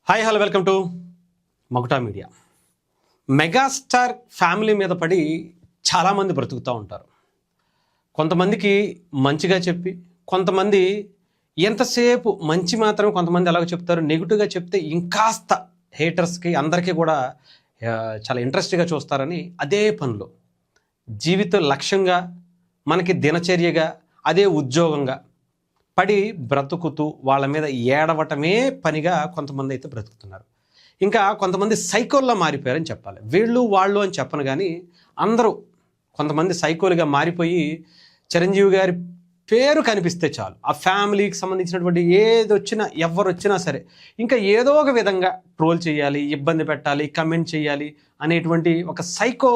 Hi hello welcome to మకుటా media. Megastar family మీద పడి చాలామంది బ్రతుకుతూ ఉంటారు. కొంతమందికి మంచిగా చెప్పి, కొంతమంది ఎంతసేపు మంచి మాత్రం కొంతమంది ఎలాగో చెప్తారు, నెగిటివ్గా చెప్తే ఇంకాస్త హేటర్స్కి అందరికీ కూడా చాలా ఇంట్రెస్ట్గా చూస్తారని అదే పనిలో జీవిత లక్ష్యంగా మనకి దినచర్యగా అదే ఉద్యోగంగా పడి బ్రతుకుతూ వాళ్ళ మీద ఏడవటమే పనిగా కొంతమంది అయితే బ్రతుకుతున్నారు. ఇంకా కొంతమంది సైకోల్లా మారిపోయారని చెప్పాలి. వీళ్ళు వాళ్ళు అని చెప్పను, కానీ అందరూ కొంతమంది సైకోలుగా మారిపోయి చిరంజీవి గారి పేరు కనిపిస్తే చాలు ఆ ఫ్యామిలీకి సంబంధించినటువంటి ఏది వచ్చినా ఎవరు వచ్చినా సరే ఇంకా ఏదో ఒక విధంగా ట్రోల్ చేయాలి, ఇబ్బంది పెట్టాలి, కమెంట్ చేయాలి అనేటువంటి ఒక సైకో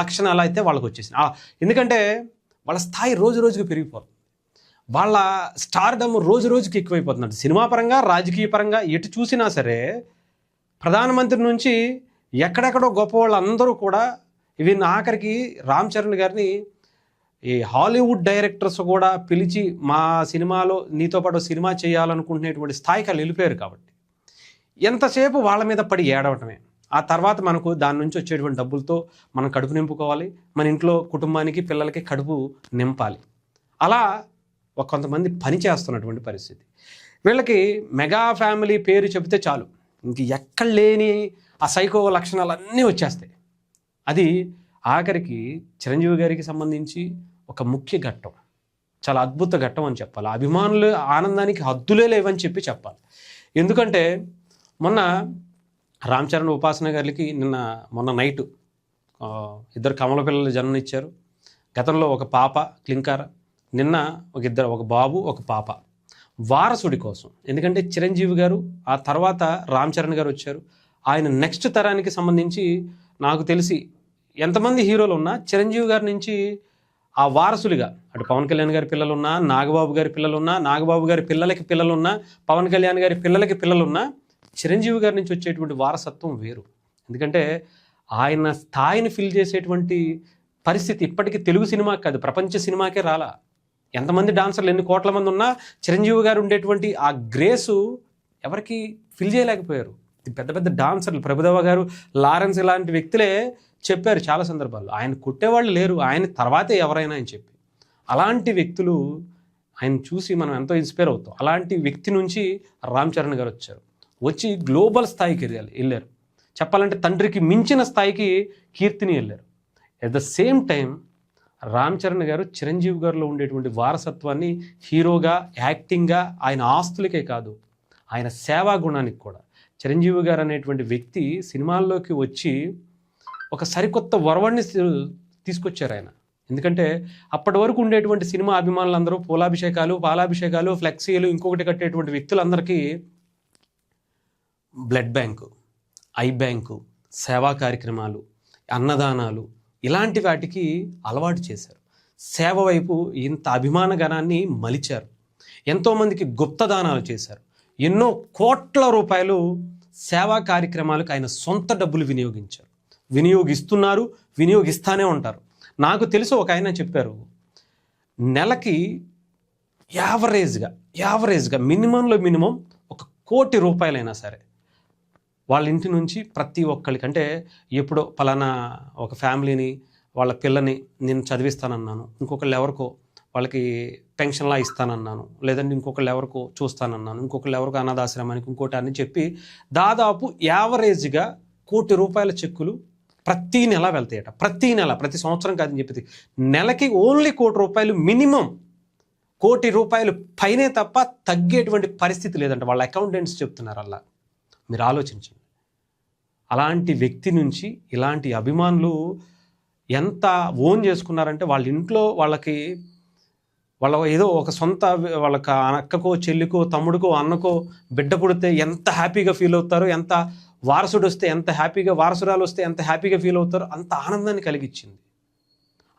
లక్షణాలు అయితే వాళ్ళకి వచ్చేసినాయి. ఎందుకంటే వాళ్ళ స్థాయి రోజు రోజుకి పెరిగిపోతుంది, వాళ్ళ స్టార్డమ్ రోజు రోజుకి ఎక్కువైపోతున్నట్టు. సినిమా పరంగా, రాజకీయ పరంగా ఎటు చూసినా సరే ప్రధానమంత్రి నుంచి ఎక్కడెక్కడో గొప్ప వాళ్ళందరూ కూడా ఈవెన్ ఆఖరికి రామ్ చరణ్ గారిని ఈ హాలీవుడ్ డైరెక్టర్స్ కూడా పిలిచి మా సినిమాలో నీతో పాటు సినిమా చేయాలనుకుంటున్నటువంటి స్థాయికి వాళ్ళు వెళ్ళిపోయారు. కాబట్టి ఎంతసేపు వాళ్ళ మీద పడి ఏడవటమే. ఆ తర్వాత మనకు దాని నుంచి వచ్చేటువంటి డబ్బులతో మనం కడుపు నింపుకోవాలి, మన ఇంట్లో కుటుంబానికి పిల్లలకి కడుపు నింపాలి. అలా కొంతమంది పని చేస్తున్నటువంటి పరిస్థితి. వీళ్ళకి మెగా ఫ్యామిలీ పేరు చెబితే చాలు ఇంక ఎక్కడ లేని ఆ సైకో లక్షణాలన్నీ వచ్చేస్తాయి. అది ఆఖరికి చిరంజీవి గారికి సంబంధించి ఒక ముఖ్య ఘట్టం, చాలా అద్భుత ఘట్టం అని చెప్పాలి. అభిమానులు ఆనందానికి హద్దులే లేవని చెప్పాలి. ఎందుకంటే మొన్న రామ్ చరణ్ ఉపాసన గారికి మొన్న నైటు ఇద్దరు కమల పిల్లలు జన్మనిచ్చారు. గతంలో ఒక పాప క్లింకార, నిన్న ఒక బాబు ఒక పాప. వారసుడి కోసం, ఎందుకంటే చిరంజీవి గారు ఆ తర్వాత రామ్ చరణ్ గారు వచ్చారు. ఆయన నెక్స్ట్ తరానికి సంబంధించి నాకు తెలిసి ఎంతమంది హీరోలు ఉన్నా చిరంజీవి గారి నుంచి ఆ వారసులుగా అటు పవన్ కళ్యాణ్ గారి పిల్లలున్నా, నాగబాబు గారి పిల్లలున్నా, నాగబాబు గారి పిల్లలకి పిల్లలున్నా, పవన్ కళ్యాణ్ గారి పిల్లలకి పిల్లలున్నా, చిరంజీవి గారి నుంచి వచ్చేటువంటి వారసత్వం వేరు. ఎందుకంటే ఆయన స్థాయిని ఫిల్ చేసేటువంటి పరిస్థితి ఇప్పటికీ తెలుగు సినిమాకి కాదు, ప్రపంచ సినిమాకే రాలా. ఎంతమంది డాన్సర్లు ఎన్ని కోట్ల మంది ఉన్నా చిరంజీవి గారు ఉండేటువంటి ఆ గ్రేసు ఎవరికి ఫిల్ చేయలేకపోయారు. పెద్ద పెద్ద డాన్సర్లు ప్రభుదేవ గారు, లారెన్స్ ఇలాంటి వ్యక్తులే చెప్పారు చాలా సందర్భాల్లో, ఆయన కొట్టేవాళ్ళు లేరు, ఆయన తర్వాతే ఎవరైనా అని చెప్పి. అలాంటి వ్యక్తులు ఆయన చూసి మనం ఎంతో ఇన్స్పైర్ అవుతాం. అలాంటి వ్యక్తి నుంచి రామ్ చరణ్ గారు వచ్చి గ్లోబల్ స్థాయికి వెళ్ళారు. చెప్పాలంటే తండ్రికి మించిన స్థాయికి కీర్తిని వెళ్ళారు. At the same time Ram Charan గారు చిరంజీవి గారిలో ఉండేటువంటి వారసత్వాన్ని హీరోగా, యాక్టింగ్గా, ఆయన ఆస్తులకే కాదు ఆయన సేవా గుణానికి కూడా చిరంజీవి గారు అనేటువంటి వ్యక్తి సినిమాల్లోకి వచ్చి ఒక సరికొత్త వరవడిని తీసుకొచ్చారు ఆయన. ఎందుకంటే అప్పటి వరకు ఉండేటువంటి సినిమా అభిమానులందరూ పూలాభిషేకాలు, పాలాభిషేకాలు, ఫ్లెక్సీలు, ఇంకొకటి కట్టేటువంటి వ్యక్తులందరికీ బ్లడ్ బ్యాంకు, ఐ బ్యాంకు, సేవా కార్యక్రమాలు, అన్నదానాలు ఇలాంటి వాటికి అలవాటు చేశారు. సేవ వైపు ఇంత అభిమాన గణాన్ని మలిచారు. ఎంతోమందికి గుప్తదానాలు చేశారు. ఎన్నో కోట్ల రూపాయలు సేవా కార్యక్రమాలకు ఆయన సొంత డబ్బులు వినియోగిస్తున్నారు, వినియోగిస్తూనే ఉంటారు. నాకు తెలుసు ఒక ఆయన చెప్పారు, నెలకి యావరేజ్గా మినిమంలో మినిమం 1 కోటి రూపాయలైనా సరే వాళ్ళ ఇంటి నుంచి ప్రతి ఒక్కరికి, అంటే ఎప్పుడో పలానా ఒక ఫ్యామిలీని, వాళ్ళ పిల్లని నేను చదివిస్తానన్నాను, ఇంకొకళ్ళు ఎవరికో వాళ్ళకి పెన్షన్లా ఇస్తానన్నాను, లేదంటే ఇంకొకళ్ళు ఎవరికో చూస్తానన్నాను, ఇంకొకళ్ళు ఎవరికో అనాథాశ్రమానికి, ఇంకోటి అని చెప్పి దాదాపు యావరేజ్గా 1 కోటి రూపాయల చెక్కులు ప్రతీ నెల వెళ్తాయట. ప్రతి సంవత్సరం కాదని చెప్పి నెలకి ఓన్లీ 1 కోటి రూపాయలు మినిమం, 1 కోటి రూపాయలు పైనే తప్ప తగ్గేటువంటి పరిస్థితి లేదంట. వాళ్ళ అకౌంటెంట్స్ చెప్తున్నారు. అలా మీరు ఆలోచించండి. అలాంటి వ్యక్తి నుంచి ఇలాంటి అభిమానులు ఎంత ఓన్ చేసుకున్నారంటే వాళ్ళ ఇంట్లో వాళ్ళ ఏదో ఒక సొంత వాళ్ళకి అక్కకో, చెల్లికో, తమ్ముడికో, అన్నకో బిడ్డ పుడితే ఎంత హ్యాపీగా ఫీల్ అవుతారో, ఎంత వారసుడు వస్తే ఎంత హ్యాపీగా, వారసురాలు వస్తే ఎంత హ్యాపీగా ఫీల్ అవుతారో అంత ఆనందాన్ని కలిగించింది.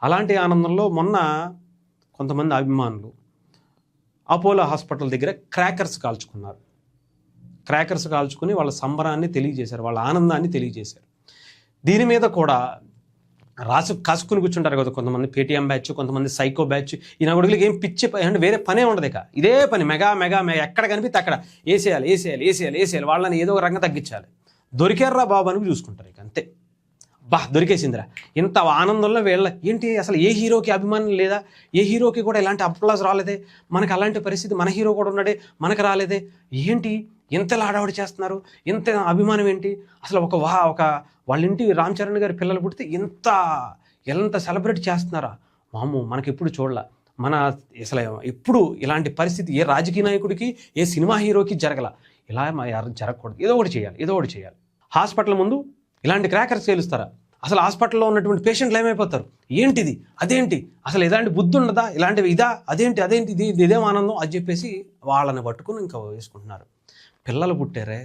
అలాంటి ఆనందంలో మొన్న కొంతమంది అభిమానులు అపోలో హాస్పిటల్ దగ్గర క్రాకర్స్ కాల్చుకుని వాళ్ళ సంబరాన్ని తెలియజేశారు, వాళ్ళ ఆనందాన్ని తెలియజేశారు. దీని మీద కూడా కాసుకుని కూర్చుంటారు కదా కొంతమంది, పేటీఎం బ్యాచ్, కొంతమంది సైకో బ్యాచ్. ఈ నా కొడుకులకి ఏం పిచ్చి అంటే వేరే పనే ఉండదు, ఇక ఇదే పని, మెగా మెగా మెగా, ఎక్కడ కనిపిస్తే అక్కడ వేసేయాలి, వాళ్ళని ఏదో ఒక రంగం తగ్గించాలి. దొరికారా బాబు అని చూసుకుంటారు, ఇక అంతే. దొరికేసిందిరా. ఇంత ఆనందంలో వీళ్ళ ఏంటి, అసలు ఏ హీరోకి అభిమానం లేదా, ఏ హీరోకి కూడా ఇలాంటి అప్లాజ్ రాలేదే, మనకు అలాంటి పరిస్థితి, మన హీరో కూడా ఉన్నాడే, మనకు రాలేదే, ఏంటి ఇంతలా హడావుడి చేస్తున్నారు, ఇంత అభిమానం ఏంటి అసలు, ఒక వాళ్ళ ఇంటి రామ్ చరణ్ గారి పిల్లలు పుడితే ఎంత సెలబ్రేట్ చేస్తున్నారా, మామూ మనకి ఎప్పుడు చూడాల, మన అసలు ఎప్పుడు ఇలాంటి పరిస్థితి ఏ రాజకీయ నాయకుడికి, ఏ సినిమా హీరోకి జరగల, ఇలా జరగకూడదు, ఏదో ఒకటి చేయాలి. హాస్పిటల్ ముందు ఇలాంటి క్రాకర్స్ పేలుస్తారా, అసలు హాస్పిటల్లో ఉన్నటువంటి పేషెంట్లు ఏమైపోతారు, ఏంటిది, అదేంటి, అసలు ఎలాంటి బుద్ధి ఉండదా, ఇలాంటివి అదేంటి ఇదేం ఆనందం అని చెప్పేసి వాళ్ళని పట్టుకుని ఇంకా వేసుకుంటున్నారు. పిల్లలు పుట్టారే,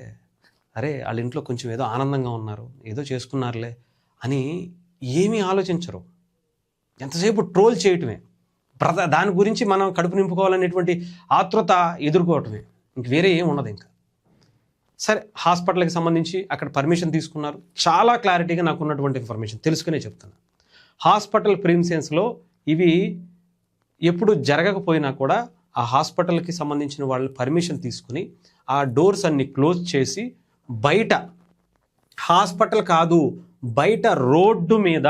అరే వాళ్ళ ఇంట్లో కొంచెం ఏదో ఆనందంగా ఉన్నారు, ఏదో చేసుకున్నారులే అని ఏమీ ఆలోచించరు. ఎంతసేపు ట్రోల్ చేయటమే, దాని గురించి మనం కడుపు నింపుకోవాలనేటువంటి ఆతృత ఎదుర్కోవటమే, ఇంక వేరే ఏం ఉండదు ఇంకా. సరే, హాస్పిటల్కి సంబంధించి అక్కడ పర్మిషన్ తీసుకున్నారు. చాలా క్లారిటీగా నాకు ఉన్నటువంటి ఇన్ఫర్మేషన్ తెలుసుకునే చెప్తాను. హాస్పిటల్ ప్రిన్సెన్స్లో ఇవి ఎప్పుడు జరగకపోయినా కూడా ఆ హాస్పిటల్కి సంబంధించిన వాళ్ళు పర్మిషన్ తీసుకుని ఆ డోర్స్ అన్ని క్లోజ్ చేసి బయట, హాస్పిటల్ కాదు బయట రోడ్డు మీద,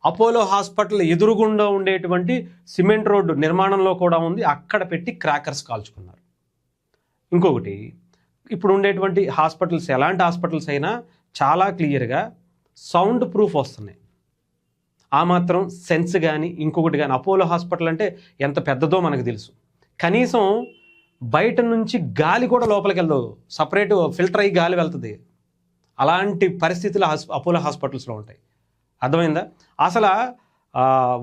అపోలో హాస్పిటల్ ఎదురుగుండా ఉండేటువంటి సిమెంట్ రోడ్డు నిర్మాణంలో కూడా ఉంది, అక్కడ పెట్టి క్రాకర్స్ కాల్చుకున్నారు. ఇంకొకటి, ఇప్పుడు ఉండేటువంటి హాస్పిటల్స్, ఎలాంటి హాస్పిటల్స్ అయినా చాలా క్లియర్గా సౌండ్ ప్రూఫ్ వస్తున్నాయి. ఆ మాత్రం సెన్స్ కానీ ఇంకొకటి కానీ, అపోలో హాస్పిటల్ అంటే ఎంత పెద్దదో మనకు తెలుసు, కనీసం బయట నుంచి గాలి కూడా లోపలికి వెళ్ళదు, సపరేట్ ఫిల్టర్ అయ్యి గాలి వెళ్తుంది. అలాంటి పరిస్థితులు అపోలో హాస్పిటల్స్లో ఉంటాయి. అర్థమైందా? అసలు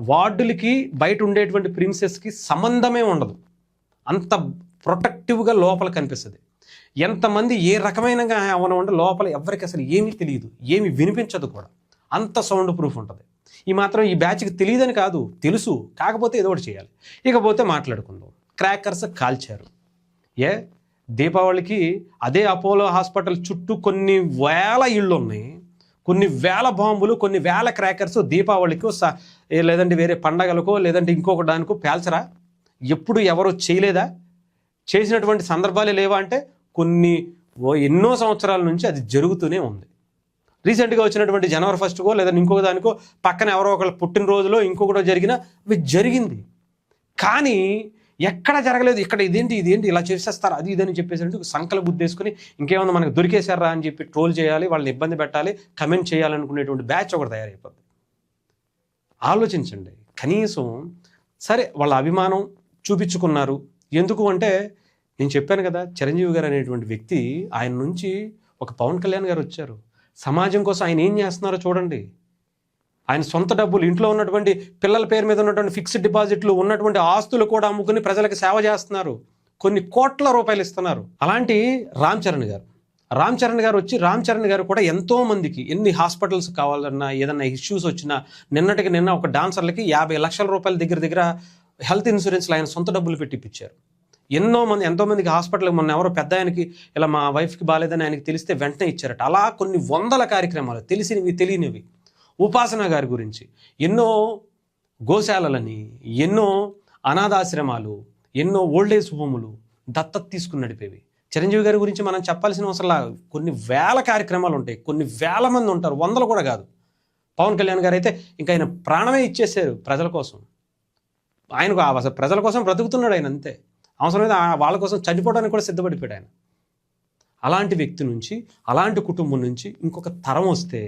వార్డులకి బయట ఉండేటువంటి ప్రిన్సెస్కి సంబంధమే ఉండదు, అంత ప్రొటెక్టివ్గా లోపల కనిపిస్తుంది. ఎంతమంది ఏ రకమైన ఉంటే లోపల ఎవరికి అసలు ఏమీ తెలియదు, ఏమీ వినిపించదు కూడా, అంత సౌండ్ ప్రూఫ్ ఉంటుంది. ఈ మాత్రం ఈ బ్యాచ్కి తెలియదని కాదు, తెలుసు, కాకపోతే ఏదో ఒకటి చేయాలి. ఇకపోతే మాట్లాడుకుందాం. క్రాకర్స్ కాల్చారు. దీపావళికి అదే అపోలో హాస్పిటల్ చుట్టూ కొన్ని వేల ఇళ్ళు ఉన్నాయి, కొన్ని వేల బాంబులు, కొన్ని వేల క్రాకర్స్ దీపావళికో లేదంటే వేరే పండగలకో లేదంటే ఇంకొక దానికో పేల్చరా? ఎప్పుడు ఎవరో చేయలేదా? చేసినటువంటి సందర్భాలే లేవా అంటే ఎన్నో సంవత్సరాల నుంచి అది జరుగుతూనే ఉంది. రీసెంట్గా వచ్చినటువంటి జనవరి 1కో లేదంటే ఇంకొక దానికో పక్కన ఎవరో ఒకళ్ళ పుట్టినరోజులో ఇంకొకటో జరిగింది. కానీ ఎక్కడ జరగలేదు. ఇక్కడ ఇదేంటి ఇలా చేసేస్తారు అది ఇదని చెప్పేసి సంకల బుద్ధేసుకుని ఇంకేమన్నా మనకు దొరికేశారా అని చెప్పి ట్రోల్ చేయాలి, వాళ్ళని ఇబ్బంది పెట్టాలి, కమెంట్ చేయాలనుకునేటువంటి బ్యాచ్ ఒకటి తయారైపోద్ది. ఆలోచించండి. కనీసం సరే వాళ్ళ అభిమానం చూపించుకున్నారు. ఎందుకు అంటే నేను చెప్పాను కదా, చిరంజీవి గారు అనేటువంటి వ్యక్తి, ఆయన నుంచి ఒక పవన్ కళ్యాణ్ గారు వచ్చారు. సమాజం కోసం ఆయన ఏం చేస్తున్నారో చూడండి. ఆయన సొంత డబ్బులు, ఇంట్లో ఉన్నటువంటి పిల్లల పేరు మీద ఉన్నటువంటి ఫిక్స్డ్ డిపాజిట్లు, ఉన్నటువంటి ఆస్తులు కూడా అమ్ముకుని ప్రజలకు సేవ చేస్తున్నారు. కొన్ని కోట్ల రూపాయలు ఇస్తున్నారు. అలాంటి రామ్ చరణ్ గారు వచ్చి, రామ్ చరణ్ గారు కూడా ఎంతో మందికి ఎన్ని హాస్పిటల్స్ కావాలన్నా, ఏదన్నా ఇష్యూస్ వచ్చినా, నిన్న ఒక డాన్సర్లకి 50 లక్షల రూపాయల దగ్గర హెల్త్ ఇన్సూరెన్స్లో ఆయన సొంత డబ్బులు పెట్టిపించారు. ఎంతోమందికి హాస్పిటల్కి, మొన్న ఎవరో పెద్ద ఆయనకి ఇలా మా వైఫ్కి బాగాలేదని ఆయనకి తెలిస్తే వెంటనే ఇచ్చారట. అలా కొన్ని వందల కార్యక్రమాలు, తెలిసినవి తెలియనివి. ఉపాసన గారి గురించి ఎన్నో గోశాలలని, ఎన్నో అనాథాశ్రమాలు, ఎన్నో ఓల్డేజ్ హోములు దత్తత తీసుకుని నడిపేవి. చిరంజీవి గారి గురించి మనం చెప్పాల్సిన అవసరం కొన్ని వేల కార్యక్రమాలు ఉంటాయి, కొన్ని వేల మంది ఉంటారు, వందలు కూడా కాదు. పవన్ కళ్యాణ్ గారు అయితే ఇంకా ఆయన ప్రాణమే ఇచ్చేసారు ప్రజల కోసం. ఆయనకు అసలు ప్రజల కోసం బ్రతుకుతున్నాడు ఆయన, అంతే. అవసరమైతే వాళ్ళ కోసం చనిపోవడానికి కూడా సిద్ధపడిపోయాడు ఆయన. అలాంటి వ్యక్తి నుంచి, అలాంటి కుటుంబం నుంచి ఇంకొక తరం వస్తే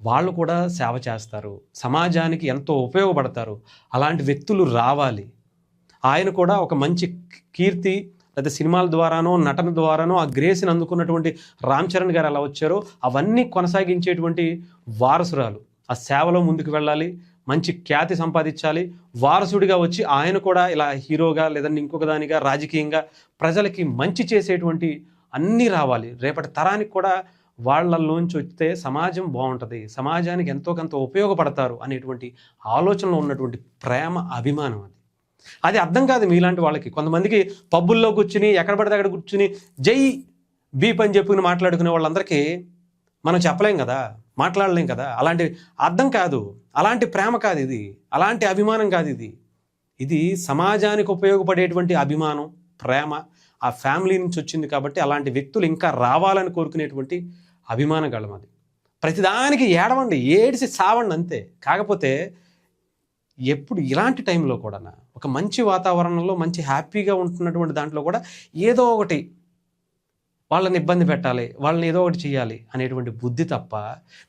వాళ్ళు కూడా సేవ చేస్తారు, సమాజానికి ఎంతో ఉపయోగపడతారు. అలాంటి వ్యక్తులు రావాలి. ఆయన కూడా ఒక మంచి కీర్తి, లేదా సినిమాల ద్వారానో నటన ద్వారానో ఆ గ్రేస్ని అందుకున్నటువంటి రామ్ చరణ్ గారు ఎలా వచ్చారో అవన్నీ కొనసాగించేటువంటి వారసురాలు. ఆ సేవలో ముందుకు వెళ్ళాలి, మంచి ఖ్యాతి సంపాదించాలి. వారసుడిగా వచ్చి ఆయన కూడా ఇలా హీరోగా లేదంటే ఇంకొక దానిగా రాజకీయంగా ప్రజలకి మంచి చేసేటువంటి అన్నీ రావాలి. రేపటి తరానికి కూడా వాళ్ళల్లోంచి వస్తే సమాజం బాగుంటుంది, సమాజానికి ఎంతో కొంత ఉపయోగపడతారు అనేటువంటి ఆలోచనలో ఉన్నటువంటి ప్రేమ, అభిమానం అది అర్థం కాదు మీలాంటి వాళ్ళకి. కొంతమందికి పబ్బుల్లో కూర్చుని ఎక్కడ పడితే అక్కడ కూర్చుని జై బీప్ అని చెప్పుకుని మాట్లాడుకునే వాళ్ళందరికీ మనం చెప్పలేం కదా. మాట్లాడలేం కదా. అలాంటి అర్థం కాదు, అలాంటి ప్రేమ కాదు ఇది, అలాంటి అభిమానం కాదు ఇది. ఇది సమాజానికి ఉపయోగపడేటువంటి అభిమానం, ప్రేమ, ఆ ఫ్యామిలీ నుంచి వచ్చింది కాబట్టి అలాంటి వ్యక్తులు ఇంకా రావాలని కోరుకునేటువంటి అభిమానం గలం అది. ప్రతిదానికి ఏడవండి, ఏడిసి సావండి అంతే. కాకపోతే ఎప్పుడు ఇలాంటి టైంలో కూడా ఒక మంచి వాతావరణంలో మంచి హ్యాపీగా ఉంటున్నటువంటి దాంట్లో కూడా ఏదో ఒకటి వాళ్ళని ఇబ్బంది పెట్టాలి, వాళ్ళని ఏదో ఒకటి చేయాలి అనేటువంటి బుద్ధి తప్ప,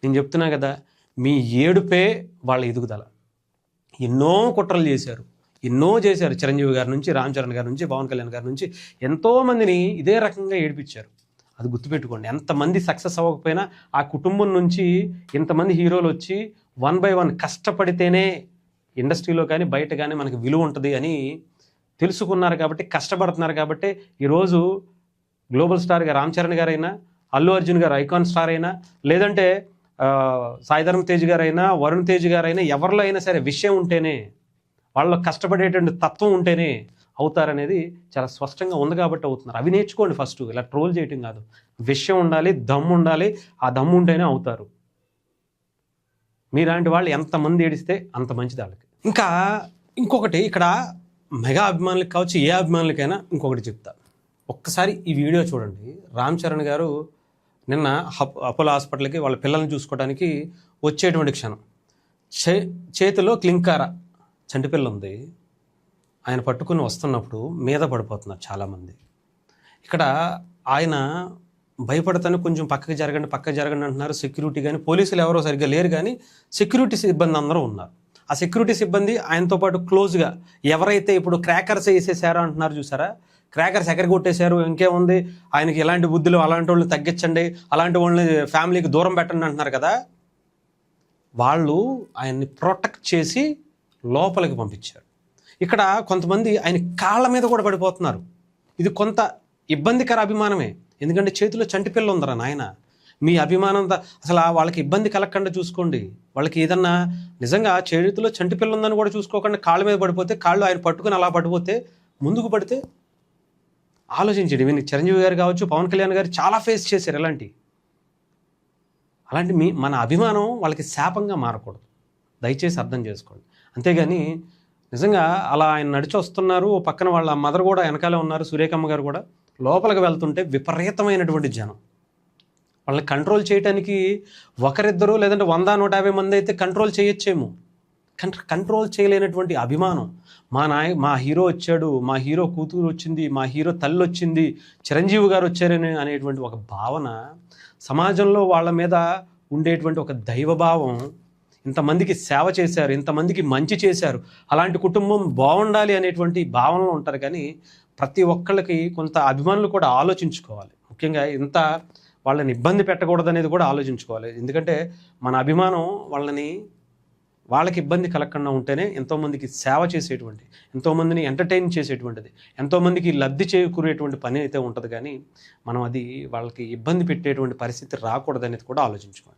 నేను చెప్తున్నా కదా, మీ ఏడుపే వాళ్ళ ఎదుగుదల. ఎన్నో కుట్రలు చేశారు, ఎన్నో చేశారు. చిరంజీవి గారి నుంచి, రామ్ చరణ్ గారి నుంచి, పవన్ కళ్యాణ్ గారి నుంచి ఎంతోమందిని ఇదే రకంగా ఏడిపించారు. అది గుర్తుపెట్టుకోండి. ఎంతమంది సక్సెస్ అవ్వకపోయినా ఆ కుటుంబం నుంచి ఇంతమంది హీరోలు వచ్చి 1 by 1 కష్టపడితేనే ఇండస్ట్రీలో కానీ బయట కానీ మనకి విలువ ఉంటుంది అని తెలుసుకున్నారు కాబట్టి, కష్టపడుతున్నారు కాబట్టి ఈరోజు గ్లోబల్ స్టార్గా రామ్ చరణ్ గారైనా, అల్లు అర్జున్ గారు ఐకాన్ స్టార్ అయినా, లేదంటే సాయి ధరమ్ తేజ్ గారైనా, వరుణ్ తేజ్ గారైనా, ఎవరిలో అయినా సరే విషయం ఉంటేనే, వాళ్ళలో కష్టపడేటువంటి తత్వం ఉంటేనే అవుతారనేది చాలా స్పష్టంగా ఉంది కాబట్టి అవుతున్నారు. అవి నేర్చుకోండి ఫస్ట్. ఇలా ట్రోల్ చేయటం కాదు, విషయం ఉండాలి, దమ్ము ఉండాలి. ఆ దమ్ము ఉంటేనే అవుతారు. మీలాంటి వాళ్ళు ఎంతమంది ఏడిస్తే అంత మంచిది వాళ్ళకి. ఇంకా ఇంకొకటి, ఇక్కడ మెగా అభిమానులకు కావచ్చు, ఏ అభిమానులకైనా ఇంకొకటి చెప్తా. ఒక్కసారి ఈ వీడియో చూడండి. రామ్ చరణ్ గారు నిన్న అపోలో హాస్పిటల్కి వాళ్ళ పిల్లల్ని చూసుకోవడానికి వచ్చేటువంటి క్షణం, చేతిలో క్లింకార చంటిపిల్ల ఉంది. ఆయన పట్టుకుని వస్తున్నప్పుడు మీద పడిపోతున్నారు చాలామంది. ఇక్కడ ఆయన భయపడతాను, కొంచెం పక్కకి జరగండి అంటున్నారు. సెక్యూరిటీ కానీ పోలీసులు ఎవరో సరిగ్గా లేరు, కానీ సెక్యూరిటీ సిబ్బంది అందరూ ఉన్నారు. ఆ సెక్యూరిటీ సిబ్బంది ఆయనతో పాటు క్లోజ్గా, ఎవరైతే ఇప్పుడు క్రాకర్స్ వేసేసారో అంటున్నారు చూసారా, క్రాకర్స్ ఎక్కడ కొట్టేశారు, ఇంకేముంది, ఆయనకి ఎలాంటి బుద్ధులు, అలాంటి వాళ్ళని తగ్గించండి, అలాంటి వాళ్ళని ఫ్యామిలీకి దూరం పెట్టండి అంటున్నారు కదా, వాళ్ళు ఆయన్ని ప్రొటెక్ట్ చేసి లోపలికి పంపించారు. ఇక్కడ కొంతమంది ఆయన కాళ్ళ మీద కూడా పడిపోతున్నారు. ఇది కొంత ఇబ్బందికర అభిమానమే, ఎందుకంటే చేతిలో చంటిపిల్ల ఉందరా నాయన. మీ అభిమానం అసలు వాళ్ళకి ఇబ్బంది కలగకుండా చూసుకోండి. వాళ్ళకి ఏదన్నా నిజంగా చేతిలో చంటిపిల్ల ఉందని కూడా చూసుకోకుండా కాళ్ళ మీద పడిపోతే, కాళ్ళు ఆయన పట్టుకుని అలా పడిపోతే, ముందుకు పడితే ఆలోచించండి. ఈవెన్ చిరంజీవి గారు కావచ్చు, పవన్ కళ్యాణ్ గారు చాలా ఫేస్ చేశారు అలాంటి మన అభిమానం వాళ్ళకి శాపంగా మారకూడదు. దయచేసి అర్థం చేసుకోండి. అంతేగాని నిజంగా అలా ఆయన నడిచి వస్తున్నారు, పక్కన వాళ్ళ మదర్ కూడా వెనకాలే ఉన్నారు, సురేఖమ్మ గారు కూడా. లోపలికి వెళ్తుంటే విపరీతమైనటువంటి జనం. వాళ్ళని కంట్రోల్ చేయడానికి ఒకరిద్దరు లేదంటే 100-150 మంది అయితే కంట్రోల్ చేయొచ్చేమో, కంట్రోల్ చేయలేనటువంటి అభిమానం. మా హీరో వచ్చాడు, మా హీరో కూతురు వచ్చింది, మా హీరో తల్లి వచ్చింది, చిరంజీవి గారు వచ్చారని అనేటువంటి ఒక భావన, సమాజంలో వాళ్ళ మీద ఉండేటువంటి ఒక దైవభావం. ఇంతమందికి సేవ చేశారు, ఇంతమందికి మంచి చేశారు, అలాంటి కుటుంబం బాగుండాలి అనేటువంటి భావనలో ఉంటారు. కానీ ప్రతి ఒక్కళ్ళకి కొంత అభిమానులు కూడా ఆలోచించుకోవాలి. ముఖ్యంగా ఇంత వాళ్ళని ఇబ్బంది పెట్టకూడదు అనేది కూడా ఆలోచించుకోవాలి. ఎందుకంటే మన అభిమానం వాళ్ళకి ఇబ్బంది కలగకుండా ఉంటేనే ఎంతోమందికి సేవ చేసేటువంటి, ఎంతోమందిని ఎంటర్టైన్ చేసేటువంటిది, ఎంతోమందికి లబ్ధి చేకూరేటువంటి పని అయితే ఉంటుంది. కానీ మనం అది వాళ్ళకి ఇబ్బంది పెట్టేటువంటి పరిస్థితి రాకూడదు అనేది కూడా ఆలోచించుకోవాలి.